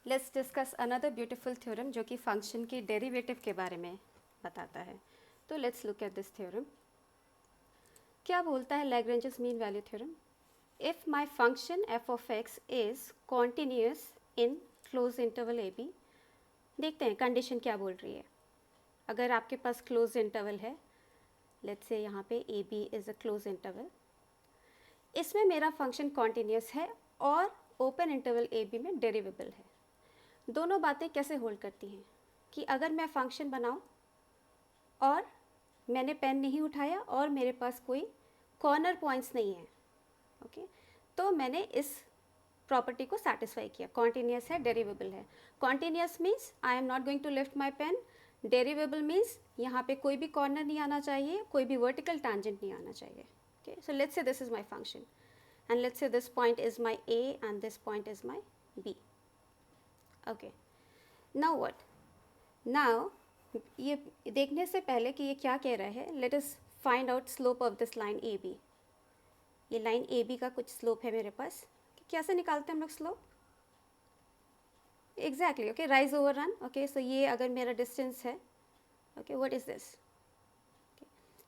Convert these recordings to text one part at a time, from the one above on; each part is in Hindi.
Let's discuss another beautiful theorem जो कि फंक्शन की डेरिवेटिव के बारे में बताता है. तो let's look at this theorem. क्या बोलता है Lagrange's mean value theorem? If my function F of X is continuous in close interval A B. देखते हैं कंडीशन क्या बोल रही है. अगर आपके पास क्लोज इंटरवल है, लेट्स से यहाँ पे A B is a close interval, इसमें मेरा फंक्शन कॉन्टीन्यूस है और ओपन इंटरवल ए बी में डेरिवेबल है. दोनों बातें कैसे होल्ड करती हैं कि अगर मैं फंक्शन बनाऊं और मैंने पेन नहीं उठाया और मेरे पास कोई कॉर्नर पॉइंट्स नहीं है, ओके, तो मैंने इस प्रॉपर्टी को सेटिस्फाई किया. कॉन्टीन्यूस है, डेरिवेबल है. Continuous means I am not going to lift my pen. Derivable means यहाँ पे कोई भी कॉर्नर नहीं आना चाहिए, कोई भी वर्टिकल टैंजेंट नहीं आना चाहिए. Okay, so let's say this is my function and let's say this point is my A and this point is my B. Okay, now what? Now ये देखने से पहले कि ये क्या कह रहा है, let us find out slope of this line AB. ये लाइन AB का कुछ स्लोप है मेरे पास. कैसे निकालते हैं हम लोग slope? Exactly, okay, rise over run. Okay, so ये अगर मेरा डिस्टेंस है, ओके, व्हाट इज दिस?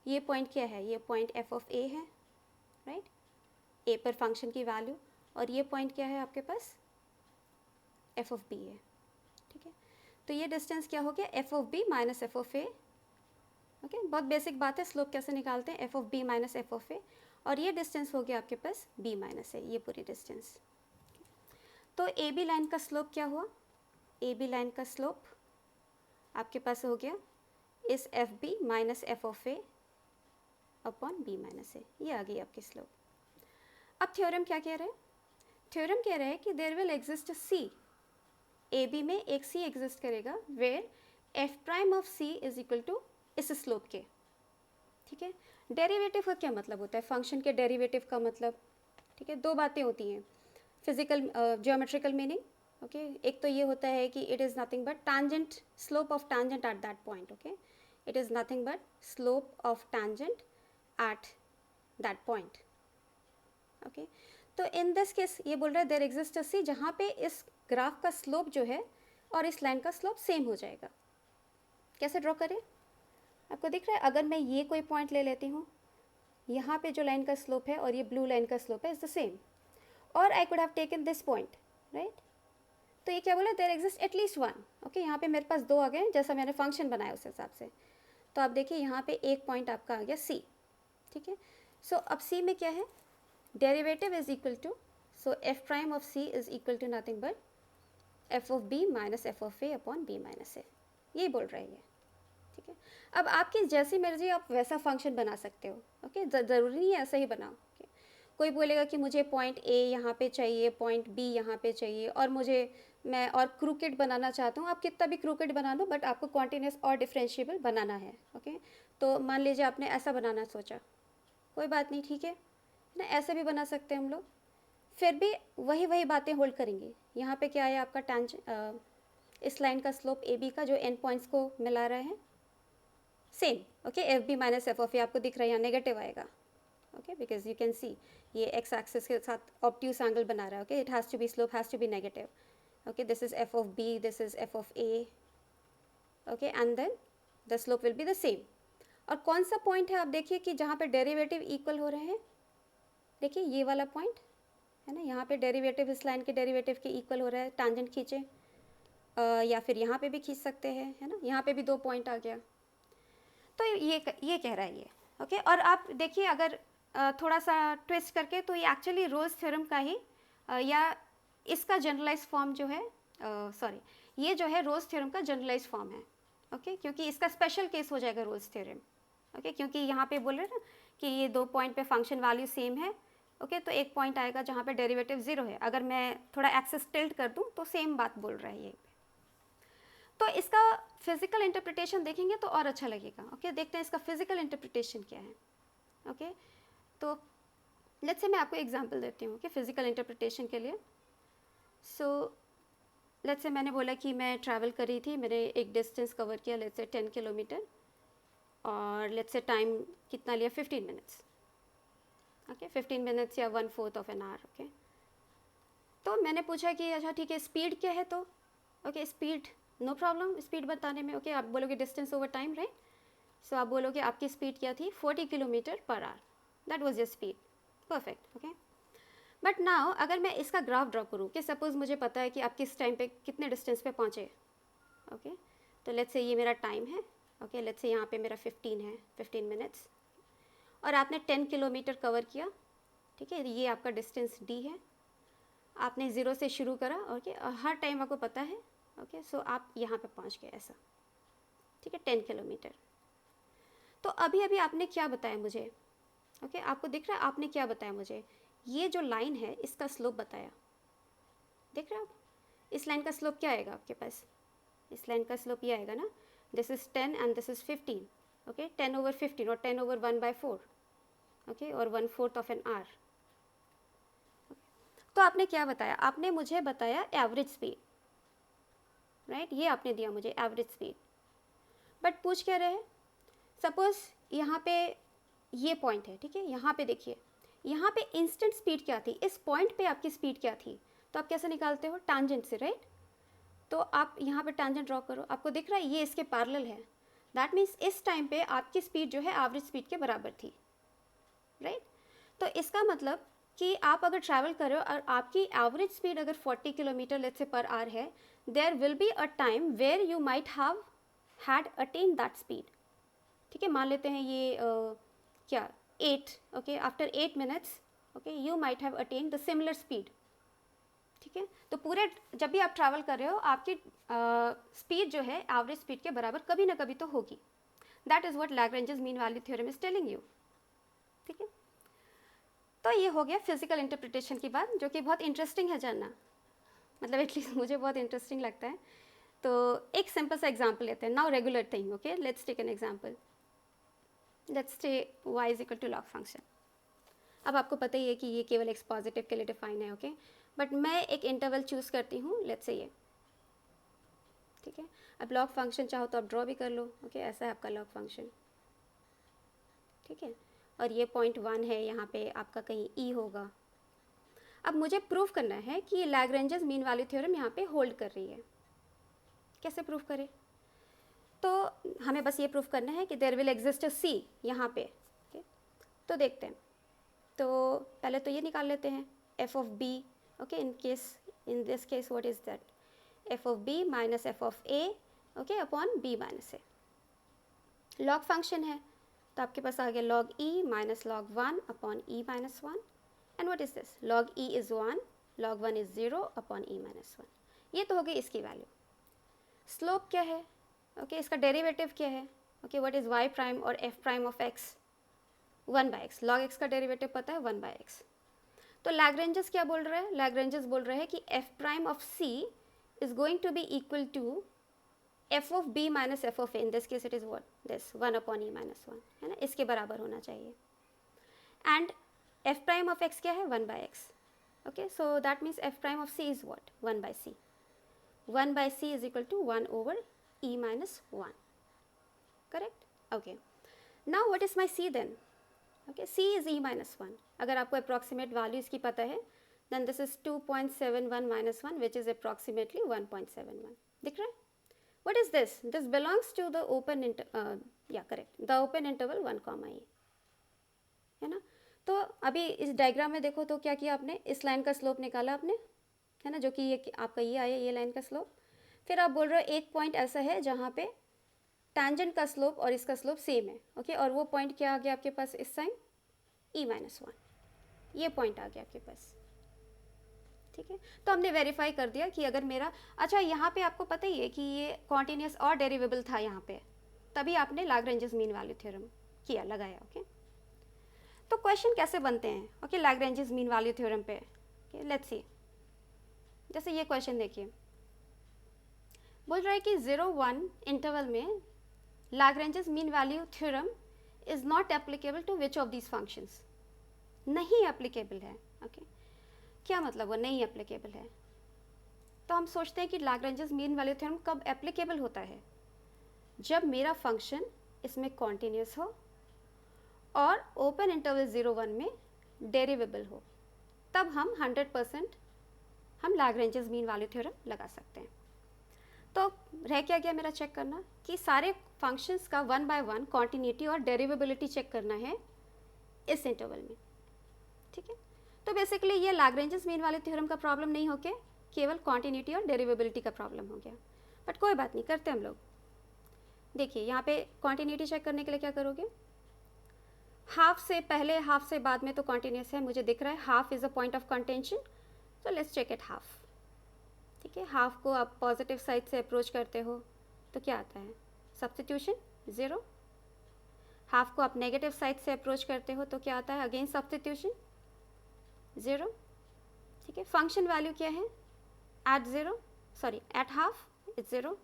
ये पॉइंट क्या है? ये पॉइंट f ऑफ A है, राइट? ए पर फंक्शन की वैल्यू. और ये पॉइंट क्या है आपके पास? एफ ऑफ बी है. ठीक है, तो ये डिस्टेंस क्या हो गया? F of B minus F of A. Okay, बहुत बेसिक बात है. स्लोप कैसे निकालते हैं? F of B minus F of A. और ये डिस्टेंस हो गया आपके पास बी माइनस ए, ये पूरी डिस्टेंस. तो ए बी लाइन का स्लोप क्या हुआ? ए बी लाइन का स्लोप आपके पास हो गया इस F B minus F of A upon B minus A. ये आ गई आपकी स्लोप. अब थ्योरम क्या कह रहे हैं? थ्योरम कह रहे हैं कि there will exist c. A b में एक सी एग्जिस्ट करेगा where f prime of C is equal to इस स्लोप के. ठीक है, डेरिवेटिव का क्या मतलब होता है? फंक्शन के डेरिवेटिव का मतलब, ठीक है, दो बातें होती हैं. फिजिकल ज्योमेट्रिकल मीनिंग, ओके, एक तो ये होता है कि it is nothing but tangent, slope of tangent at that point. Okay, it is nothing but slope of tangent at that point. Okay, तो इन दिस केस ये बोल रहा है देयर एग्जिस्ट अ सी जहाँ पे इस ग्राफ का स्लोप जो है और इस लाइन का स्लोप सेम हो जाएगा. कैसे ड्रॉ करें? आपको दिख रहा है? अगर मैं ये कोई पॉइंट ले लेती हूँ, यहाँ पे जो लाइन का स्लोप है और ये ब्लू लाइन का स्लोप है इज द सेम, और I could have taken this point, right? तो ये क्या बोला? There exist at least one. Okay, यहाँ पे मेरे पास दो आ गए जैसा मैंने फंक्शन बनाया उस हिसाब से. तो आप देखिए यहाँ पे एक पॉइंट आपका आ गया सी. ठीक है, सो अब सी में क्या है? Derivative is equal to, so F prime of C is equal to nothing but F of B minus F of A upon B minus A. यही बोल रहा है ये. ठीक है, अब आपकी जैसी मर्जी आप वैसा फंक्शन बना सकते हो. ओके, ज़रूरी नहीं है ऐसा ही बनाओ. okay? कोई बोलेगा कि मुझे पॉइंट ए यहाँ पे चाहिए, पॉइंट बी यहाँ पे चाहिए, और मैं और क्रूकेट बनाना चाहता हूँ. आप कितना भी क्रूकेट बना लो, बट आपको कॉन्टीन्यूस और डिफरेंशिएबल बनाना है. ओके, तो मान लीजिए आपने ऐसा बनाना सोचा, कोई बात नहीं, ठीक है ना, ऐसे भी बना सकते हैं हम लोग. फिर भी वही बातें होल्ड करेंगी. यहाँ पे क्या है आपका इस लाइन का स्लोप ए बी का जो एंड पॉइंट्स को मिला रहा है same. Okay, F B minus F of A आपको दिख रहा है यहाँ नेगेटिव आएगा. Okay, because you can see ये एक्स एक्सिस के साथ ऑब्ट्यूस एंगल बना रहा है. Okay, it has to be, slope has to be negative. Okay, this is f of b, this is f of A. Okay, and then the slope will be the same. और कौन सा पॉइंट है आप देखिए कि जहाँ पे डेरिवेटिव इक्वल हो रहे हैं? देखिए ये वाला पॉइंट है ना, यहाँ पे डेरिवेटिव इस लाइन के डेरिवेटिव के इक्वल हो रहा है. टैंजेंट खींचे, या फिर यहाँ पे भी खींच सकते हैं, है ना. यहाँ पे भी दो पॉइंट आ गया. तो ये कह रहा है ये. ओके, और आप देखिए अगर थोड़ा सा ट्विस्ट करके, तो ये एक्चुअली रोल्स थ्योरम का ही या इसका जनरलाइज फॉर्म जो है, सॉरी, ये जो है रोल्स थ्योरम का जनरलाइज फॉर्म है. ओके, क्योंकि इसका स्पेशल केस हो जाएगा रोल्स थ्योरम. ओके, क्योंकि यहाँ पे बोल रहे हैं ना कि ये दो पॉइंट पे फंक्शन वैल्यू सेम है. ओके, तो एक पॉइंट आएगा जहाँ पे डेरिवेटिव ज़ीरो है. अगर मैं थोड़ा एक्सेस टिल्ट कर दूँ तो सेम बात बोल रहा है ये. तो इसका फिजिकल इंटरप्रिटेशन देखेंगे तो और अच्छा लगेगा. ओके, देखते हैं इसका फिजिकल इंटरप्रिटेशन क्या है. ओके, तो लेट्स से मैं आपको एग्जांपल देती हूँ कि फिजिकल इंटरप्रिटेशन के लिए. सो लेट्स से मैंने बोला कि मैं ट्रैवल कर रही थी, मैंने एक डिस्टेंस कवर किया, लेट्स से 10 किलोमीटर, और लेट्स से टाइम कितना लिया? 15 मिनट्स. ओके, 15 मिनट्स या 1/4 ऑफ एन आवर. ओके, तो मैंने पूछा कि अच्छा ठीक है, स्पीड क्या है? तो okay speed no problem speed बताने में. ओके आप बोलोगे distance over time, right. So आप बोलोगे आपकी स्पीड क्या थी, 40 kilometre per hour. That was your speed. Perfect. Okay but now अगर मैं इसका ग्राफ ड्रॉ करूँ कि सपोज़ मुझे पता है कि आप किस टाइम पे कितने डिस्टेंस पे पहुँचे. ओके तो लेट्स से ये मेरा टाइम है. ओके लेट्स से यहाँ पे मेरा 15 है, 15 मिनट्स, और आपने 10 किलोमीटर कवर किया. ठीक है, ये आपका डिस्टेंस डी है. आपने ज़ीरो से शुरू करा. ओके हर टाइम आपको पता है. ओके सो आप यहाँ पे पहुँच गए ऐसा. ठीक है 10 किलोमीटर. तो अभी अभी आपने क्या बताया मुझे. ओके आपको दिख रहा है आपने क्या बताया मुझे, ये जो लाइन है इसका स्लोप बताया. देख रहे हो आप, इस लाइन का स्लोप क्या आएगा आपके पास, इस लाइन का स्लोप ये आएगा ना, this is 10 and this is 15. Okay 10 over 15 और 10 ओवर 1/4. ओके और 1/4 ऑफ एन आवर. तो आपने क्या बताया, आपने मुझे बताया एवरेज स्पीड, राइट. ये आपने दिया मुझे एवरेज स्पीड. बट पूछ क्या रहे हैं, सपोज यहाँ पे ये पॉइंट है. ठीक है यहाँ पे देखिए, यहाँ पे इंस्टेंट स्पीड क्या थी, इस पॉइंट पे आपकी स्पीड क्या थी. तो आप कैसे निकालते हो, टैंजेंट से, राइट. तो आप यहाँ पे टैंजेंट ड्रॉ करो, आपको दिख रहा है ये इसके पैरेलल है. दैट मीन्स इस टाइम पे आपकी स्पीड जो है एवरेज स्पीड के बराबर थी, राइट. तो इसका मतलब कि आप अगर ट्रैवल कर रहे हो और आपकी एवरेज स्पीड अगर 40 kilometre let's say per hour है, there will be a time where you might have had attain that speed. ठीक है मान लेते हैं ये क्या 8. Okay after 8 minutes okay you might have attain the similar speed. ठीक है तो पूरे जब भी आप ट्रैवल कर रहे हो आपकी स्पीड जो है एवरेज स्पीड के बराबर कभी ना कभी तो होगी. That is what Lagrange's mean value theorem is telling you. ठीक है तो ये हो गया फिजिकल इंटरप्रिटेशन की बात, जो कि बहुत इंटरेस्टिंग है जानना, मतलब एटलीस्ट मुझे बहुत इंटरेस्टिंग लगता है. तो एक सिंपल सा एग्जांपल लेते हैं. Now regular thing. Okay let's take an example. Let's say y is equal to log function. अब आपको पता ही है कि ये केवल एक्स पॉजिटिव के लिए डिफाइन है. ओके बट मैं एक इंटरवल चूज़ करती हूँ, लेट्स से ये. ठीक है अब लॉग फंक्शन चाहो तो आप ड्रॉ भी कर लो. ओके ऐसा है आपका लॉग फंक्शन. ठीक है और ये पॉइंट 1 है, यहाँ पे आपका कहीं ई होगा. अब मुझे प्रूफ करना है कि लैग्रेंजेस मीन वैल्यू थ्योरम यहाँ पे होल्ड कर रही है. कैसे प्रूफ करें, तो हमें बस ये प्रूफ करना है कि देयर विल एग्जिस्ट अ सी यहाँ पे. okay? तो देखते हैं. तो पहले तो ये निकाल लेते हैं F of b. Okay in this case what is that, f of B minus F of A okay upon B minus a. Log function है तो आपके पास आ गया log e minus log 1 upon e minus 1. And what is this, log e is 1 log 1 is 0 upon e minus 1. ये तो हो गई इसकी वैल्यू. स्लोप क्या है, ओके इसका डेरिवेटिव क्या है. Okay what is Y prime और F prime of X, 1/x. Log X का डेरिवेटिव पता है 1/x. तो लैग्रेंजेस क्या बोल रहे हैं, लैग्रेंजेस बोल रहे हैं कि f prime of C is going to be equal to f of B minus F of a. In this case it is what this 1 upon e minus 1 है ना, इसके बराबर होना चाहिए. And f prime of x क्या है 1/x. Okay so that means f prime of c is what 1/c. 1/c is equal to 1 over e minus 1. Correct? Okay. Now what is my c then? Okay, c is e minus 1. अगर आपको approximate value इसकी पता है, then this is 2.71 minus 1 which is approximately 1.71. दिख रहा है? What is this? This belongs to the open the open interval 1, e. है ना? तो अभी इस डायग्राम में देखो तो क्या किया आपने, इस लाइन का स्लोप निकाला आपने, है ना, जो कि ये आपका ये आया ये लाइन का स्लोप. फिर आप बोल रहे हो एक पॉइंट ऐसा है जहाँ पे टैंजेंट का स्लोप और इसका स्लोप सेम है. ओके और वो पॉइंट क्या आ गया आपके पास इस साइन e माइनस 1. ये पॉइंट आ गया आपके पास. ठीक है तो हमने वेरीफाई कर दिया कि अगर मेरा अच्छा यहाँ पे आपको पता ही है कि ये कॉन्टिन्यूस और डेरिवेबल था यहाँ पे, तभी आपने लैग्रेंजेस मीन वैल्यू थ्योरम किया लगाया. ओके तो क्वेश्चन कैसे बनते हैं okay Lagrange's mean value theorem पे. Okay let's see. जैसे ये क्वेश्चन देखिए, बोल रहा है कि 0-1 इंटरवल में Lagrange's mean value theorem is not applicable to which of these functions. नहीं एप्लीकेबल है. ओके क्या मतलब वो नहीं एप्लीकेबल है, तो हम सोचते हैं कि लैग्रेंजेस मीन वैल्यू थ्योरम कब एप्लीकेबल होता है, जब मेरा फंक्शन इसमें कॉन्टिन्यूस हो और ओपन इंटरवल 0-1 में डेरिवेबल हो, तब हम 100% हम लैग्रेंजेस मीन वैल्यू थ्योरम लगा सकते हैं. रह क्या गया मेरा चेक करना कि सारे फंक्शंस का वन बाय वन कॉन्टिन्यूटी और डेरिवेबिलिटी चेक करना है इस इंटरवल में, ठीक है। तो बेसिकली ये लैग्रेंजेस मीन वाले थ्योरम का प्रॉब्लम नहीं होके केवल कॉन्टिन्यूटी और डेरिवेबिलिटी का प्रॉब्लम हो गया, बट कोई बात नहीं, करते हम लोग। देखिए यहाँ पे कॉन्टिन्यूटी चेक करने के लिए क्या करोगे, हाफ से पहले हाफ से बाद में तो कॉन्टिन्यूस है, मुझे दिख रहा है half is a point of contention, तो लेट्स चेक इट हाफ, ठीक है। हाफ को आप पॉजिटिव साइड से अप्रोच करते हो तो क्या आता है, सब्स्टिट्यूशन 0। हाफ को आप नेगेटिव साइड से अप्रोच करते हो तो क्या आता है, अगेन सब्स्टिट्यूशन 0, ठीक है। फंक्शन वैल्यू क्या है, एट हाफ इट्स 0,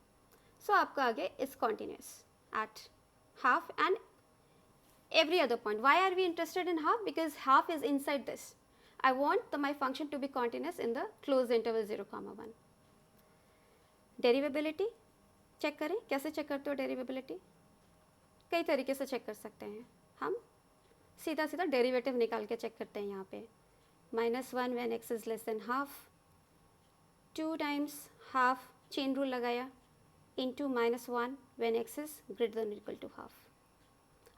सो आपका आगे is continuous at half and every other point. Why are we interested in half? Because half is inside this. I want my function to be continuous in the closed interval 0, 1. Derivability check करें, कैसे चेक करते हो डेरिवेबिलिटी? कई तरीके से चेक कर सकते हैं हम, सीधा सीधा डेरिवेटिव निकाल के चेक करते हैं यहाँ पे, -1 when x is less than half, 2 times half chain rule लगाया into -1 when x is greater than or equal to half.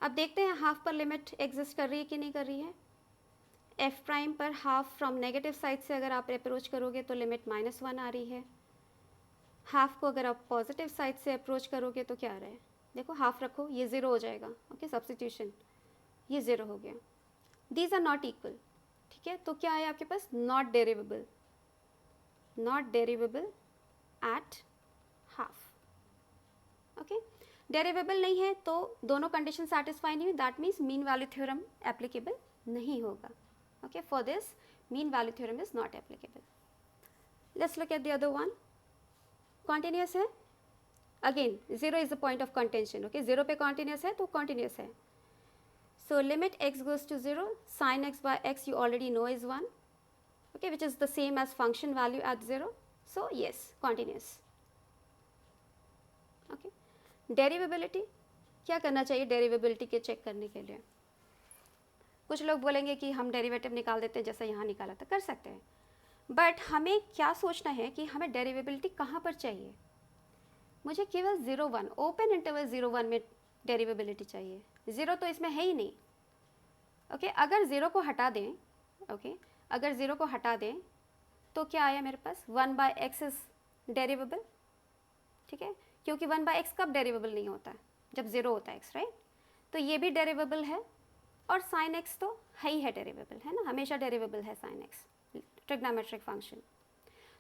अब देखते हैं हाफ पर लिमिट एग्जिस्ट कर रही है कि नहीं कर रही है। एफ प्राइम पर हाफ फ्रॉम नेगेटिव साइड से अगर आप अप्रोच करोगे तो लिमिट -1 आ रही है, हाफ को अगर आप पॉजिटिव साइड से अप्रोच करोगे तो क्या आ रहा है, देखो हाफ रखो ये 0 हो जाएगा, ओके, सब्स्टिट्यूशन ये 0 हो गया, दीज आर नॉट इक्वल, ठीक है। तो क्या है आपके पास, not derivable at half, okay. Derivable नहीं है तो दोनों कंडीशन सेटिस्फाई नहीं हुई, that means mean value theorem applicable नहीं होगा, okay. For this mean value theorem is not applicable. Let's look at the other one, continuous है, again 0 is the point of contention, okay, 0 पे कॉन्टिन्यूस है तो कॉन्टिन्यूस है। So limit x goes to 0, sin x by x you already know is 1, okay, which is the same as function value at 0, so yes, continuous, okay। डेरिवेबिलिटी क्या करना चाहिए डेरिवेबिलिटी के चेक करने के लिए, कुछ लोग बोलेंगे कि हम डेरिवेटिव निकाल देते हैं जैसा यहाँ निकाला था, कर सकते हैं, बट हमें क्या सोचना है कि हमें डेरिवेबिलिटी कहाँ पर चाहिए, मुझे केवल 0, 1 ओपन इंटरवल 0, 1 में डेरिवेबिलिटी चाहिए, 0 तो इसमें है ही नहीं, ओके। अगर 0 को हटा दें, ओके, अगर 0 को हटा दें तो क्या आया मेरे पास, 1/x इज डेरिवेबल, ठीक है, क्योंकि 1/x कब डेरिवेबल नहीं होता है, जब 0 होता है x, राइट। तो ये भी डेरिवेबल है और sin x तो है ही है डेरिवेबल, है ना, हमेशा डेरिवेबल है sin x, ट्रिग्नोमेट्रिक फंक्शन,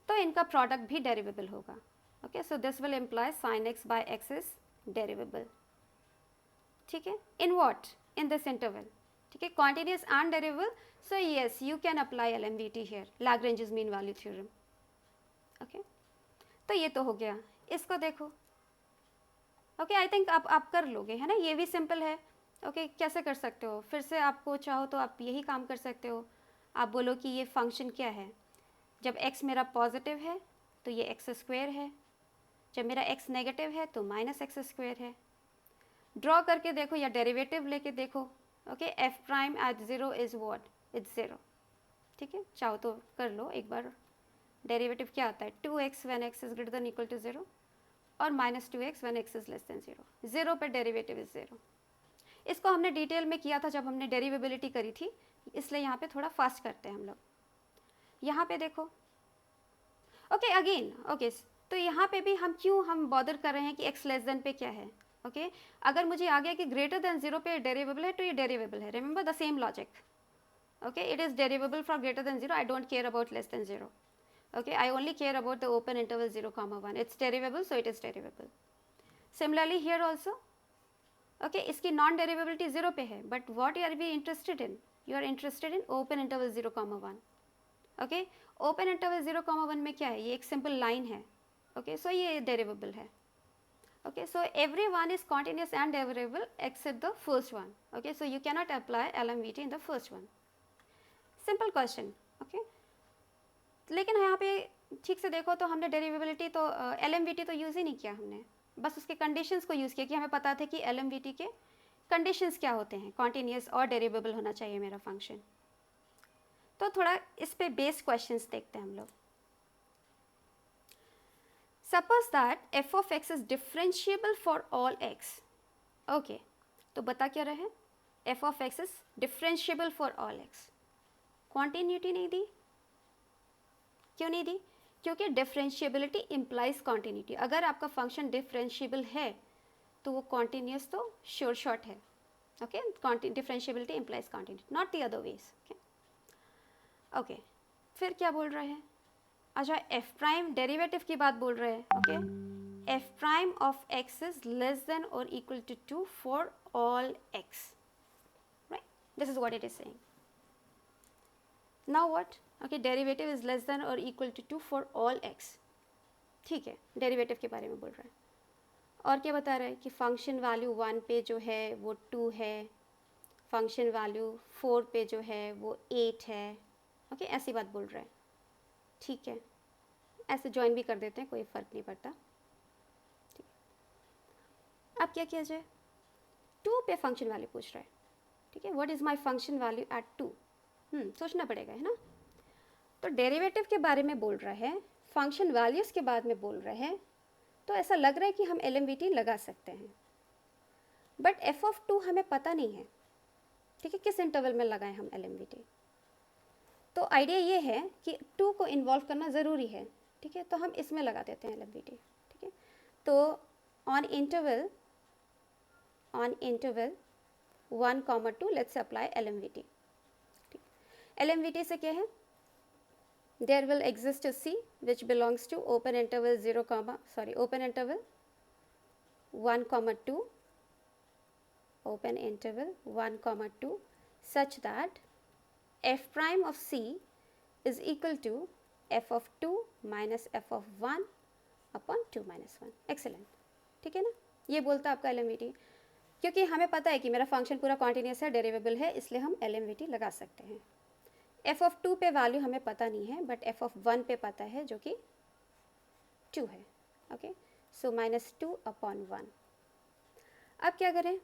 तो इनका प्रोडक्ट भी डेरिवेबल होगा, okay. So this will imply sin x by x is derivable, ठीक है, in what, in this interval, ठीक है, continuous and derivable, so yes you can apply LMVT here, Lagrange's mean value theorem, okay. तो ये तो हो गया, इसको देखो, ओके, आई थिंक आप कर लोगे, है ना, ये भी सिंपल है, ओके। कैसे कर सकते हो, फिर से आपको चाहो तो आप यही काम कर सकते हो, आप बोलो कि ये फंक्शन क्या है, जब x मेरा पॉजिटिव है तो ये x² है, जब मेरा x नेगेटिव है तो -x² है, ड्रॉ करके देखो या डेरिवेटिव लेके देखो, okay. F prime eight 0 is what, it's 0, ठीक है, चाहो तो कर लो एक बार, डेरिवेटिव क्या आता है, 2x when x is greater than equal to 0 और -2x when x is less than 0, 0 पे डेरिवेटिव इज 0। इसको हमने डिटेल में किया था जब हमने डेरिवेबिलिटी करी थी, इसलिए यहाँ पे थोड़ा फास्ट करते हैं हम लोग। यहाँ पे देखो, ओके, अगेन, ओके, तो यहाँ पे भी हम बॉदर कर रहे हैं कि x लेस देन पे क्या है, ओके। अगर मुझे आ गया कि ग्रेटर देन 0 पे डेरिवेबल है तो ये डेरिवेबल है, remember the same logic, okay. It is derivable for greater than 0, I don't care about less than 0, okay, I only care about the open interval 0, 1, it's derivable, so it is derivable. Similarly here also, okay, इसकी non derivability 0 पे है, but what are we interested in, you are interested in open interval 0, 1, okay। open interval 0, 1 में क्या है, ये एक simple line है, okay, so ये derivable है, okay। so every one is continuous and derivable except the first one, okay, so you cannot apply LMVT in the first one, simple question, okay। लेकिन यहाँ पे ठीक से देखो तो हमने डेरिवेबिलिटी तो LMVT तो यूज़ ही नहीं किया हमने, बस उसके कंडीशंस को यूज़ किया कि हमें पता था कि LMVT के कंडीशंस क्या होते हैं, कॉन्टिन्यूस और डेरिवेबल होना चाहिए मेरा फंक्शन। तो थोड़ा इस पे बेस्ड क्वेश्चंस देखते हैं हम लोग। Suppose that f of X is differentiable for all x. Okay, तो बता क्या रहे, F of X is differentiable for all x. Continuity नहीं दी, क्यों नहीं दी? क्योंकि डिफरेंशिएबिलिटी इम्प्लाइज कॉन्टिन्यूटी। अगर आपका फंक्शन डिफरेंशिएबल है तो वो कॉन्टिन्यूस तो श्योर शॉर्ट है। Okay, differentiability implies continuity, not the other ways. Okay, फिर क्या बोल रहे हैं? अच्छा, एफ प्राइम डेरिवेटिव की बात बोल रहे हैं। Okay, F prime of X is less than और equal to 2 for all X, right? This is what it is saying. Now what? Okay, derivative is less than और equal to 2 for all X. ठीक है, डेरिवेटिव के बारे में बोल रहा है। और क्या बता रहा है कि फंक्शन वैल्यू 1 पे जो है वो 2 है, फंक्शन वैल्यू 4 पे जो है वो 8 है। ओके, ऐसी बात बोल रहा है। ठीक है, ऐसे ज्वाइन भी कर देते हैं, कोई फ़र्क नहीं पड़ता। ठीक, अब क्या किया जाए? 2 पे फंक्शन वैल्यू पूछ रहा है। ठीक है, what is my function value at 2? सोचना पड़ेगा, है ना? तो डेरिवेटिव के बारे में बोल रहा है, फंक्शन वैल्यूज़ के बाद में बोल रहे हैं, तो ऐसा लग रहा है कि हम LMVT लगा सकते हैं। बट एफ ऑफ 2 हमें पता नहीं है। ठीक है, किस इंटरवल में लगाएं हम LMVT? तो आइडिया ये है कि 2 को इन्वॉल्व करना ज़रूरी है। ठीक है, तो हम इसमें लगा देते हैं LMVT। ठीक है, तो on interval 1, 2 let's apply LMVT। ठीक, LMVT से क्या है? There will exist a C which belongs to open interval 1, 2, open interval 1, 2, such that f prime of C is equal to f of 2 minus f of 1 upon 2 minus 1। Excellent, ठीक है ना? ये बोलता है आपका LMVT, क्योंकि हमें पता है कि मेरा फंक्शन पूरा कॉन्टिन्यूस है, डेरिवेबल है, इसलिए हम LMVT लगा सकते हैं। एफ ऑफ 2 पे वैल्यू हमें पता नहीं है, बट एफ ऑफ 1 पे पता है, जो कि 2 है। ओके, सो -2 अपॉन 1। अब क्या करें?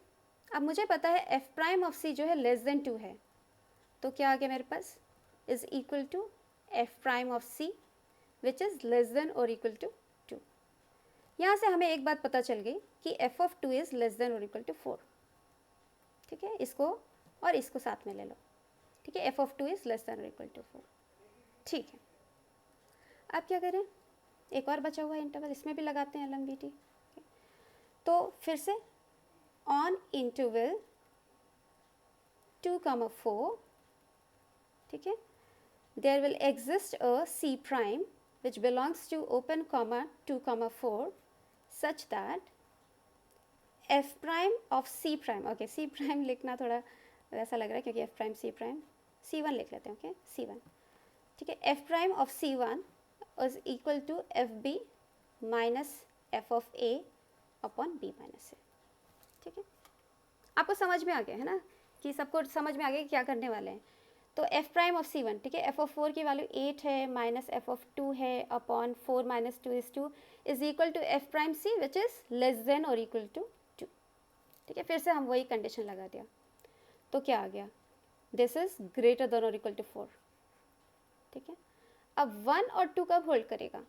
अब मुझे पता है एफ प्राइम ऑफ सी जो है लेस देन 2 है, तो क्या आ गया मेरे पास? Is equal to F prime of C which is less than और इक्वल टू 2। यहाँ से हमें एक बात पता चल गई कि F of 2 is less than और इक्वल टू 4। ठीक है, इसको और इसको साथ में ले लो। ठीक है, F of 2 is less than और इक्वल टू 4। ठीक है, अब क्या करें? एक और बचा हुआ इंटरवल, इसमें भी लगाते हैं LMVT। तो फिर से ऑन इंटरवल 2, 4, ठीक है, there will exist a C prime which belongs to open 2, 4 such that f prime of C prime. Okay, C prime लिखना थोड़ा वैसा लग रहा है क्योंकि एफ प्राइम C1 लिख लेते हैं। Okay, C1। ठीक है, F prime of C1 is equal to FB minus F of A upon B minus A। ठीक है, आपको समझ में आ गया है ना, कि सबको समझ में आ गया कि क्या करने वाले हैं। तो एफ प्राइम ऑफ C1, ठीक है, एफ ऑफ 4 की वैल्यू 8 है, माइनस एफ ऑफ 2 है, upon 4 minus 2 is 2 is equal to F prime C which is less than और इक्वल टू 2। ठीक है, फिर से हम वही कंडीशन लगा दिया, तो क्या आ गया? दिस इज ग्रेटर देन और इक्वल टू 4। ठीक है, अब 1 और 2 कब होल्ड करेगा?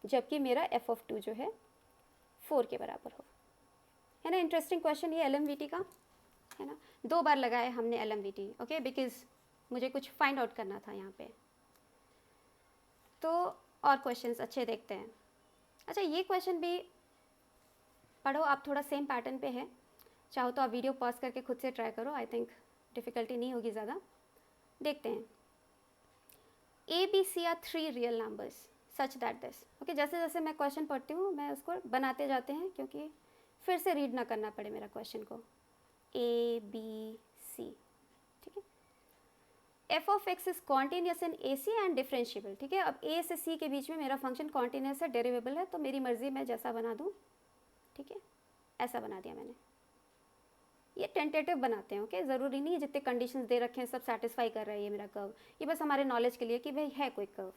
जबकि मेरा एफ ऑफ 2 जो है 4 के बराबर हो। है ना इंटरेस्टिंग क्वेश्चन ये LMVT का, है ना? 2 बार लगाए हमने LMVT। ओके, बिकॉज मुझे कुछ फाइंड आउट करना था यहाँ पे। तो और क्वेश्चंस अच्छे देखते हैं। अच्छा, ये क्वेश्चन भी पढ़ो आप, थोड़ा सेम पैटर्न पे है। चाहो तो आप वीडियो पॉज करके खुद से ट्राई करो, आई थिंक डिफ़िकल्टी नहीं होगी ज़्यादा। देखते हैं। ABC are 3 real numbers such that this. Okay, जैसे जैसे मैं क्वेश्चन पढ़ती हूँ मैं उसको बनाते जाते हैं, क्योंकि फिर से रीड ना करना पड़े मेरा क्वेश्चन को। ABC, ठीक है। F of X is continuous in AC and differentiable. ठीक है, अब A से C के बीच में मेरा फंक्शन कॉन्टीन्यूस है, डेरिवेबल है, तो मेरी मर्जी मैं जैसा बना दूँ। ठीक है, ऐसा बना दिया मैंने। ये टेंटेटिव बनाते हैं। ओके, ज़रूरी नहीं है जितने कंडीशंस दे रखे हैं सब सेटिस्फाई कर रहा है ये मेरा कर्व। ये बस हमारे नॉलेज के लिए कि भाई है कोई curve.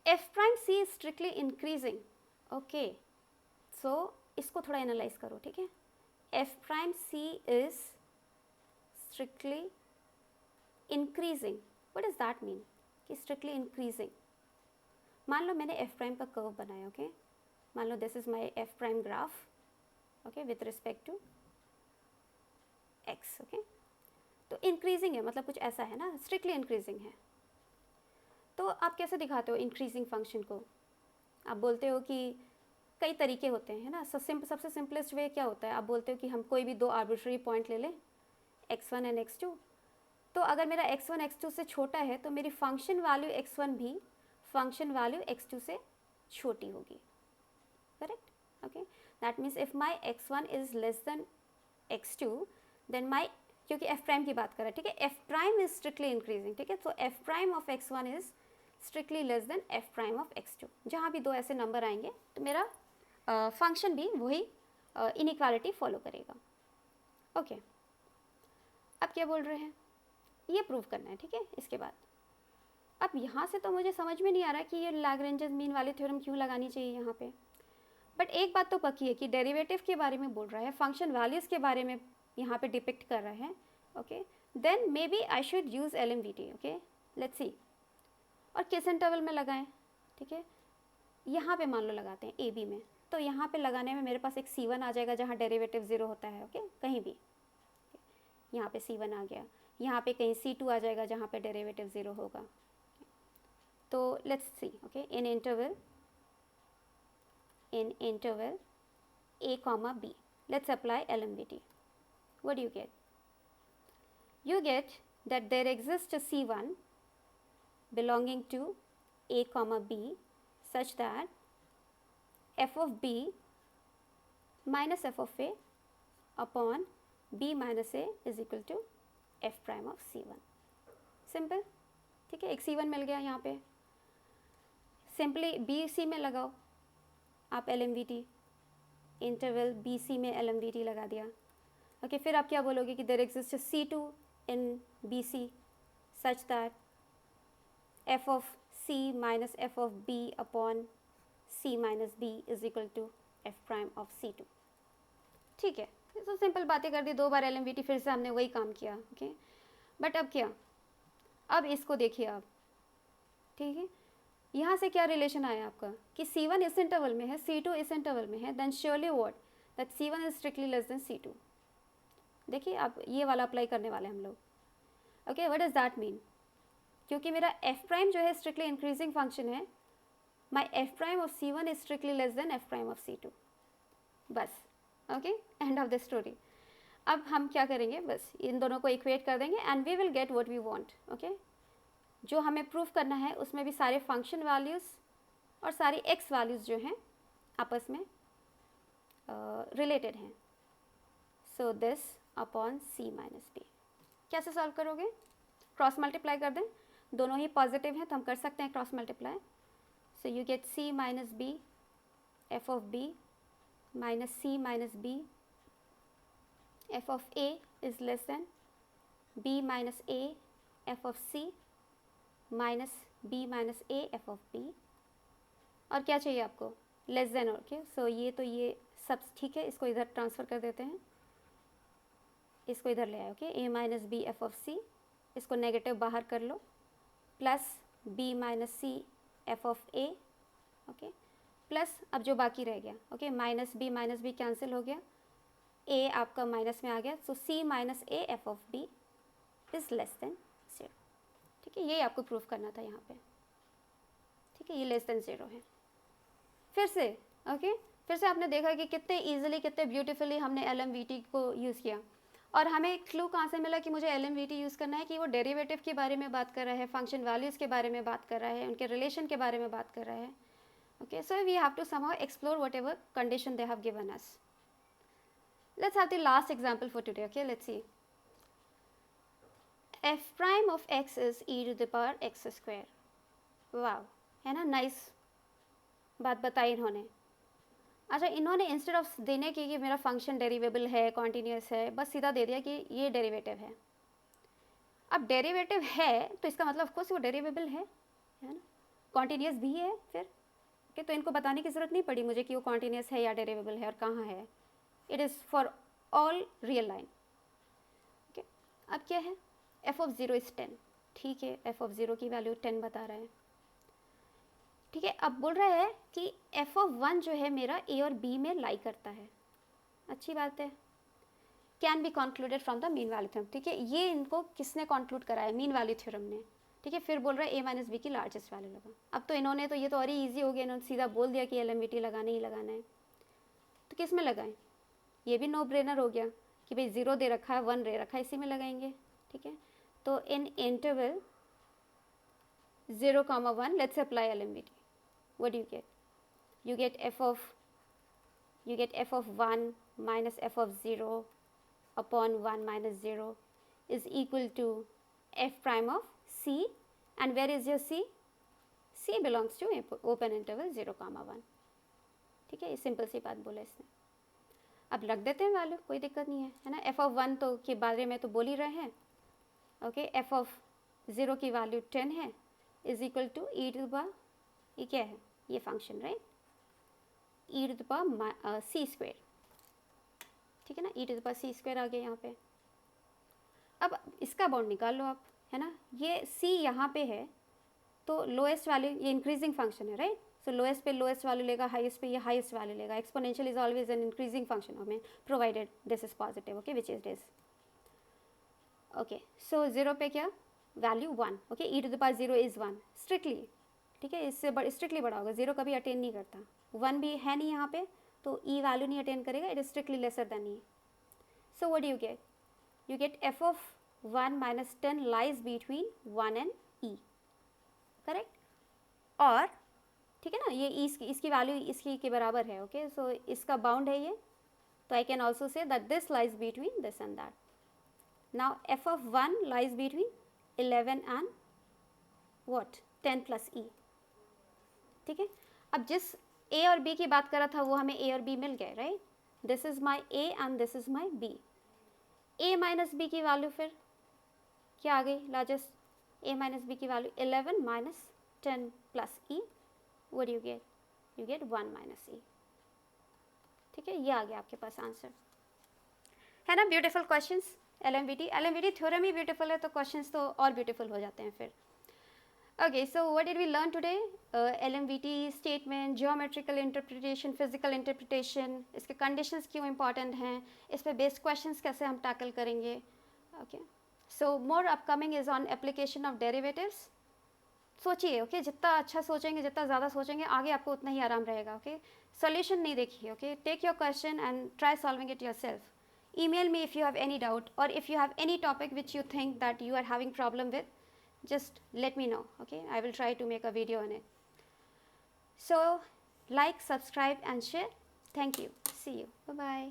F prime C is strictly increasing. Okay, so इसको थोड़ा एनालाइज करो। ठीक है, F prime C is strictly increasing. What does that mean कि स्ट्रिक्टली इंक्रीजिंग? मान लो मैंने एफ प्राइम का कर्व बनाया, ओके, मान लो this is my F prime graph, okay, with respect to X, okay, तो इंक्रीजिंग है, मतलब कुछ ऐसा है ना, स्ट्रिक्टली इंक्रीजिंग है। तो आप कैसे दिखाते हो इंक्रीजिंग फंक्शन को? आप बोलते हो कि कई तरीके होते हैं, है ना, सबसे सिंपलेस्ट वे क्या होता है, आप बोलते हो कि हम कोई भी दो आर्बिट्ररी पॉइंट ले लें, x1 एंड x2, तो अगर मेरा x1 x2 से छोटा है तो मेरी फंक्शन वैल्यू x1 भी फंक्शन वैल्यू x2 से छोटी होगी, correct, okay, that means if my x1 is less than x2 then my, क्योंकि f प्राइम की बात कर रहा है, ठीक है, f prime is strictly increasing, ठीक है, तो f prime of x1 is strictly less then f prime of x2। जहाँ भी दो ऐसे नंबर आएंगे तो मेरा फंक्शन भी वही इनइक्वालिटी फॉलो करेगा, ओके। अब क्या बोल रहे हैं, ये प्रूव करना है, ठीक है। इसके बाद अब यहाँ से तो मुझे समझ में नहीं आ रहा कि ये लैग्रेंजेस मीन वाली थ्योरम क्यों लगानी चाहिए यहाँ पे, बट एक बात तो पक्की है कि डेरिवेटिव के बारे में बोल रहा है, फंक्शन वैल्यूज़ के बारे में यहाँ पे डिपिक्ट कर रहा है, okay, then maybe I should use LMVT, okay, let's see. और किस इंटरवल में लगाएं, ठीक है, यहाँ पे मान लो लगाते हैं AB में, तो यहाँ पे लगाने में मेरे पास एक C1 आ जाएगा जहाँ डेरिवेटिव 0 होता है, ओके, कहीं भी यहाँ पे C1 आ गया, यहाँ पे कहीं C2 आ जाएगा जहाँ पे डेरिवेटिव 0 होगा। तो let's see, okay, in interval A comma B, let's apply LMVT. What do you get? You get that there exists a C1 belonging to A comma B such that f of B minus f of A upon B minus A is equal to f prime of C1. Simple, ठीक है, एक C1 मिल गया यहाँ पे, सिंपली BC में लगाओ आप LMVT, इंटरवल BC में LMVT लगा दिया, ओके, फिर आप क्या बोलोगे कि there exist C2 in BC such that f of C minus f of B upon C minus B is equal to f prime of C2, ठीक है। तो सिंपल बातें कर दी, दो बार LMVT, फिर से हमने वही काम किया, ओके। बट अब क्या, अब इसको देखिए आप, ठीक है, यहाँ से क्या रिलेशन आया आपका कि C1 इस इंटरवल में है, C2 इस इंटरवल में है, then surely what, that C1 is strictly less than C2। देखिए आप ये वाला अप्लाई करने वाले हम लोग, okay, what does that mean, क्योंकि मेरा f प्राइम जो है स्ट्रिक्टली इंक्रीजिंग फंक्शन है, माई f prime of C1 is strictly less then f prime of C2, बस, okay, end of the story. अब हम क्या करेंगे, बस इन दोनों को इक्वेट कर देंगे and we will get what we want, okay. जो हमें प्रूव करना है उसमें भी सारे फंक्शन वैल्यूज़ और सारी एक्स वैल्यूज़ जो हैं आपस में रिलेटेड हैं। So this upon C minus B कैसे सॉल्व करोगे, क्रॉस मल्टीप्लाई कर दें, दोनों ही पॉजिटिव हैं तो हम कर सकते हैं cross multiply. So you get C minus B f of B minus C minus B f of A is less than B minus A f of C minus B minus A f of B, और क्या चाहिए आपको, लेस देन, ओके। सो ये तो ये सब ठीक है, इसको इधर ट्रांसफ़र कर देते हैं, इसको इधर ले आए, okay, A minus B F of C, इसको नेगेटिव बाहर कर लो, plus B minus C F of A, okay, plus अब जो बाकी रह गया, ओके, माइनस बी कैंसिल हो गया, A आपका माइनस में आ गया, सो C minus A F of B is less than 0, ठीक है, ये आपको प्रूफ करना था यहाँ पे, ठीक है, ये लेस देन 0 है। फिर से, ओके, फिर से आपने देखा कि कितने ईजिली, कितने ब्यूटीफुली हमने LMVT को यूज़ किया, और हमें क्लू कहाँ से मिला कि मुझे LMVT यूज़ करना है, कि वो डेरिवेटिव के बारे में बात कर रहा है, फंक्शन वैल्यूज़ के बारे में बात कर रहा है, उनके रिलेशन के बारे में बात कर रहा है, okay, so we have to somehow explore whatever condition they have given us. Let's have the last example for today, okay, let's see. F prime of x is e to the power x square. Wow, है ना, नाइस बात बताई इन्होंने। अच्छा, इन्होंने इंस्टेड ऑफ देने की कि मेरा फंक्शन डेरिवेबल है, कॉन्टीन्यूस है, बस सीधा दे दिया कि ये डेरिवेटिव है। अब डेरिवेटिव है तो इसका मतलब ऑफ कोर्स वो डेरिवेबल है ना, कॉन्टीन्यूस भी है फिर, ओके, तो इनको बताने की ज़रूरत नहीं पड़ी मुझे कि वो कॉन्टीन्यूस है या डेरिवेबल है और कहाँ है, it is for all real line, okay. अब क्या है, f of 0 इज़ 10, ठीक है, f of 0 की वैल्यू 10 बता रहा है। ठीक है, अब बोल रहा है कि f(1) जो है मेरा a और b में लाई करता है, अच्छी बात है। Can be concluded from the mean value theorem, ठीक है, ये इनको किसने कंक्लूड कराया, मीन वैल्यू थ्योरम ने, ठीक है। फिर बोल रहा है a माइनस बी की लार्जेस्ट वैल्यू लगा। अब तो इन्होंने तो ये तो और ही ईजी हो गया, इन्होंने सीधा बोल दिया कि LMVT लगाना ही लगाना है, तो किस में लगाएं, ये भी नो ब्रेनर हो गया कि भाई 0 दे रखा है, 1 दे रखा है, इसी में लगाएंगे, ठीक है। तो इन interval 0,1 let's apply LMVT, what do you get? You get f of 1 minus f of 0 upon 1 minus 0 is equal to f prime of c, and where is your c? c belongs to open interval 0,1, ठीक है, ये सिंपल सी बात बोला इसने। अब लग देते हैं वैल्यू, कोई दिक्कत नहीं है ना। f of 1 तो के बारे में तो बोल ही रहे हैं, ओके। f of 0 की वैल्यू 10 है, is equal to e to the power, ये क्या है, ये function right, e to the power c square, ठीक है ना, e to the power c square आ गया यहाँ पे। अब इसका बाउंड निकाल लो आप, है ना, ये c यहाँ पे है तो लोएस्ट वैल्यू, ये इंक्रीजिंग फंक्शन है राइट, सो लोएस्ट पे लोएस्ट वैल्यू लेगा, हाईएस्ट पे ये हाईएस्ट वैल्यू लेगा। Exponential is always an increasing function, I mean provided this is positive, okay, which is this, okay. So 0 पे क्या value 1, okay, e to the power 0 is 1 strictly, ठीक है, इससे स्ट्रिक्टली बड़ा होगा, 0 कभी अटेन नहीं करता, 1 भी है नहीं यहाँ पे तो e वैल्यू नहीं अटेन करेगा, it is strictly lesser than e। So what you get f of 1 minus 10 lies between 1 and e, correct. और ठीक है ना, ये इसकी वैल्यू इसकी के बराबर है, ओके, सो इसका बाउंड है ये, तो I can also say that this lies between this and that. Now f of 1 lies between 11 and what 10 plus e, ठीक है। अब जिस a और b की बात कर रहा था वो हमें a और b मिल गए right, this is my a and this is my b। a minus b की वैल्यू फिर क्या आ गई लार्जेस्ट, a माइनस b की value 11 minus 10 plus e, what do you get? You get 1 minus e, ठीक है, ये आ गया आपके पास आंसर, है ना। ब्यूटीफुल क्वेश्चंस, LMVT थ्योरम ही ब्यूटीफुल है तो क्वेश्चंस तो और ब्यूटीफुल हो जाते हैं फिर। Okay, so what did we learn today, LMVT statement, geometrical interpretation, physical interpretation, इसके कंडीशंस क्यों इंपॉर्टेंट हैं, इस पर बेस्ड क्वेश्चंस कैसे हम टैकल करेंगे, okay. So more upcoming is on application of derivatives. सोचिए, ओके, जितना अच्छा सोचेंगे, जितना ज़्यादा सोचेंगे, आगे आपको उतना ही आराम रहेगा, ओके। सॉल्यूशन नहीं देखिए, okay, take your question and try solving it yourself. email me if you have any doubt, or if you have any topic which you think that you are having problem with, just let me know, okay, I will try to make a video on it. So like, subscribe and share. Thank you, see you, bye bye.